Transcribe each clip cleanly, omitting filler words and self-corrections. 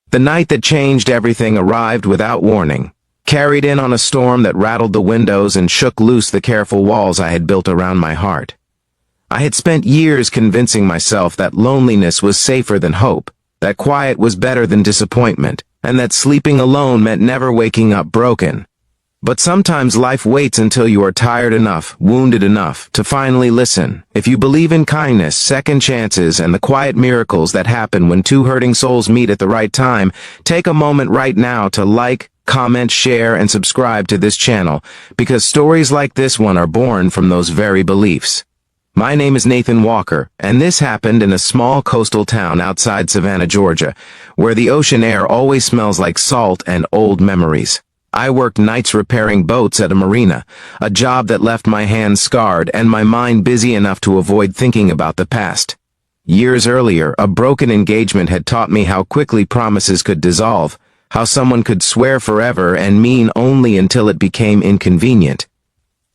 The night that changed everything arrived without warning, carried in on a storm that rattled the windows and shook loose the careful walls I had built around my heart. I had spent years convincing myself that loneliness was safer than hope, that quiet was better than disappointment, and that sleeping alone meant never waking up broken. But sometimes life waits until you are tired enough, wounded enough, to finally listen. If you believe in kindness, second chances, and the quiet miracles that happen when two hurting souls meet at the right time, take a moment right now to like, comment, share, and subscribe to this channel, because stories like this one are born from those very beliefs. My name is Nathan Walker, and this happened in a small coastal town outside Savannah, Georgia, where the ocean air always smells like salt and old memories. I worked nights repairing boats at a marina, a job that left my hands scarred and my mind busy enough to avoid thinking about the past. Years earlier, a broken engagement had taught me how quickly promises could dissolve, how someone could swear forever and mean only until it became inconvenient.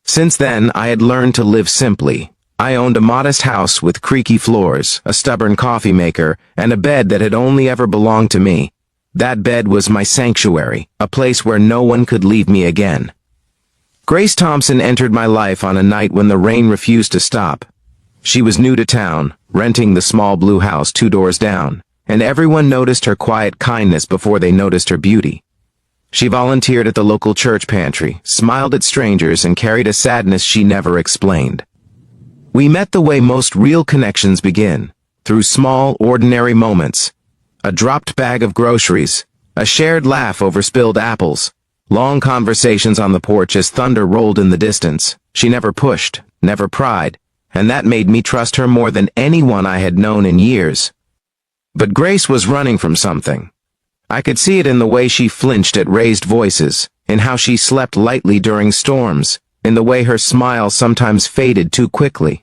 Since then, I had learned to live simply. I owned a modest house with creaky floors, a stubborn coffee maker, and a bed that had only ever belonged to me. That bed was my sanctuary, a place where no one could leave me again. Grace Thompson entered my life on a night when the rain refused to stop. She was new to town, renting the small blue house 2 doors down, and everyone noticed her quiet kindness before they noticed her beauty. She volunteered at the local church pantry, smiled at strangers, and carried a sadness she never explained. We met the way most real connections begin, through small, ordinary moments. A dropped bag of groceries, a shared laugh over spilled apples, long conversations on the porch as thunder rolled in the distance. She never pushed, never pried, and that made me trust her more than anyone I had known in years. But Grace was running from something. I could see it in the way she flinched at raised voices, in how she slept lightly during storms, in the way her smile sometimes faded too quickly.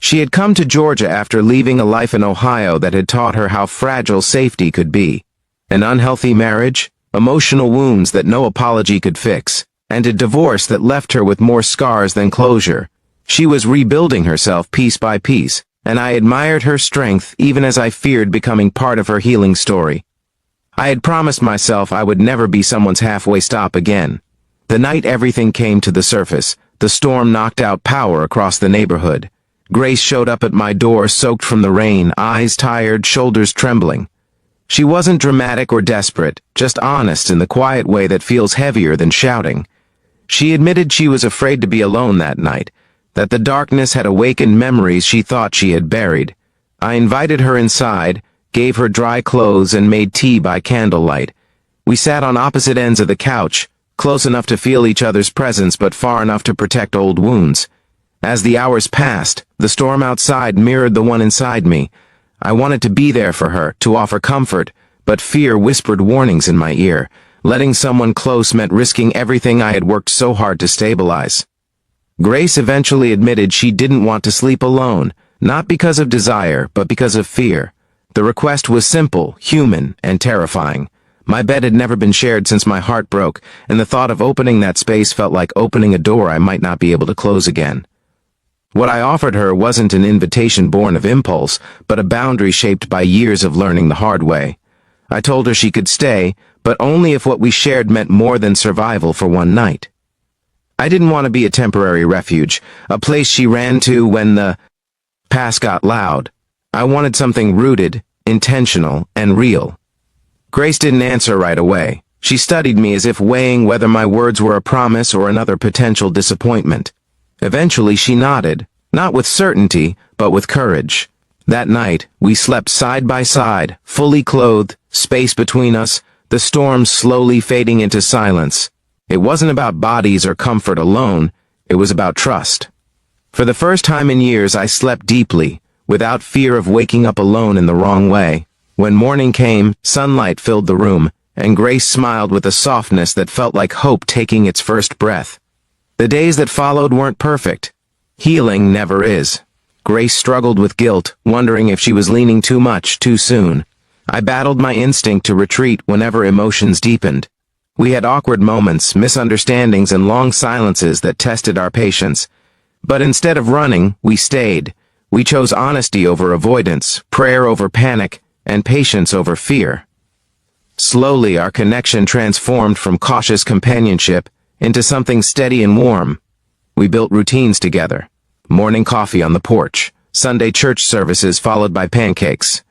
She had come to Georgia after leaving a life in Ohio that had taught her how fragile safety could be. An unhealthy marriage, emotional wounds that no apology could fix, and a divorce that left her with more scars than closure. She was rebuilding herself piece by piece, and I admired her strength even as I feared becoming part of her healing story. I had promised myself I would never be someone's halfway stop again. The night everything came to the surface, the storm knocked out power across the neighborhood. Grace showed up at my door soaked from the rain, eyes tired, shoulders trembling. She wasn't dramatic or desperate, just honest in the quiet way that feels heavier than shouting. She admitted she was afraid to be alone that night, that the darkness had awakened memories she thought she had buried. I invited her inside, gave her dry clothes, and made tea by candlelight. We sat on opposite ends of the couch, close enough to feel each other's presence but far enough to protect old wounds. As the hours passed, the storm outside mirrored the one inside me. I wanted to be there for her, to offer comfort, but fear whispered warnings in my ear. Letting someone close meant risking everything I had worked so hard to stabilize. Grace eventually admitted she didn't want to sleep alone, not because of desire, but because of fear. The request was simple, human, and terrifying. My bed had never been shared since my heart broke, and the thought of opening that space felt like opening a door I might not be able to close again. What I offered her wasn't an invitation born of impulse, but a boundary shaped by years of learning the hard way. I told her she could stay, but only if what we shared meant more than survival for one night. I didn't want to be a temporary refuge, a place she ran to when the past got loud. I wanted something rooted, intentional, and real. Grace didn't answer right away. She studied me as if weighing whether my words were a promise or another potential disappointment. Eventually she nodded, not with certainty, but with courage. That night, we slept side by side, fully clothed, space between us, the storm slowly fading into silence. It wasn't about bodies or comfort alone, it was about trust. For the first time in years I slept deeply, without fear of waking up alone in the wrong way. When morning came, sunlight filled the room, and Grace smiled with a softness that felt like hope taking its first breath. The days that followed weren't perfect. Healing never is. Grace struggled with guilt, wondering if she was leaning too much, too soon. I battled my instinct to retreat whenever emotions deepened. We had awkward moments, misunderstandings, and long silences that tested our patience. But instead of running, we stayed. We chose honesty over avoidance, prayer over panic, and patience over fear. Slowly, our connection transformed from cautious companionship into something steady and warm. We built routines together. Morning coffee on the porch, Sunday church services followed by pancakes,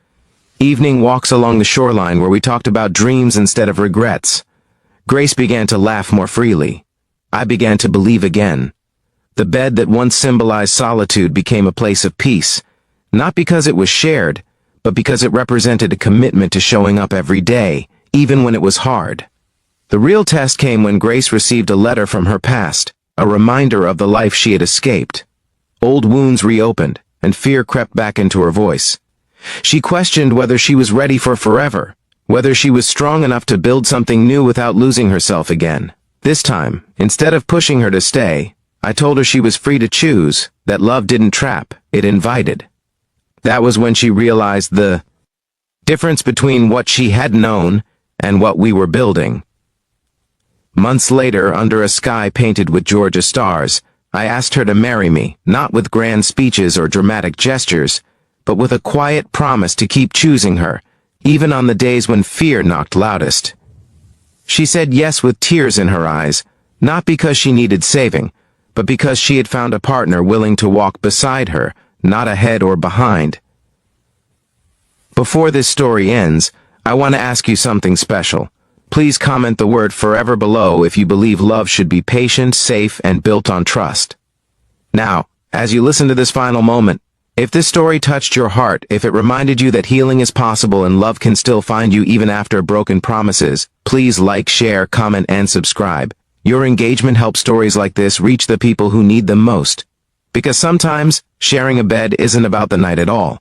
evening walks along the shoreline where we talked about dreams instead of regrets. Grace began to laugh more freely. I began to believe again. The bed that once symbolized solitude became a place of peace, not because it was shared, but because it represented a commitment to showing up every day, even when it was hard. The real test came when Grace received a letter from her past, a reminder of the life she had escaped. Old wounds reopened, and fear crept back into her voice. She questioned whether she was ready for forever, whether she was strong enough to build something new without losing herself again. This time, instead of pushing her to stay, I told her she was free to choose, that love didn't trap, it invited. That was when she realized the difference between what she had known and what we were building. Months later, under a sky painted with Georgia stars, I asked her to marry me, not with grand speeches or dramatic gestures, but with a quiet promise to keep choosing her, even on the days when fear knocked loudest. She said yes with tears in her eyes, not because she needed saving, but because she had found a partner willing to walk beside her, not ahead or behind. Before this story ends, I want to ask you something special. Please comment the word forever below if you believe love should be patient, safe, and built on trust. Now, as you listen to this final moment, if this story touched your heart, if it reminded you that healing is possible and love can still find you even after broken promises, please like, share, comment, and subscribe. Your engagement helps stories like this reach the people who need them most. Because sometimes, sharing a bed isn't about the night at all.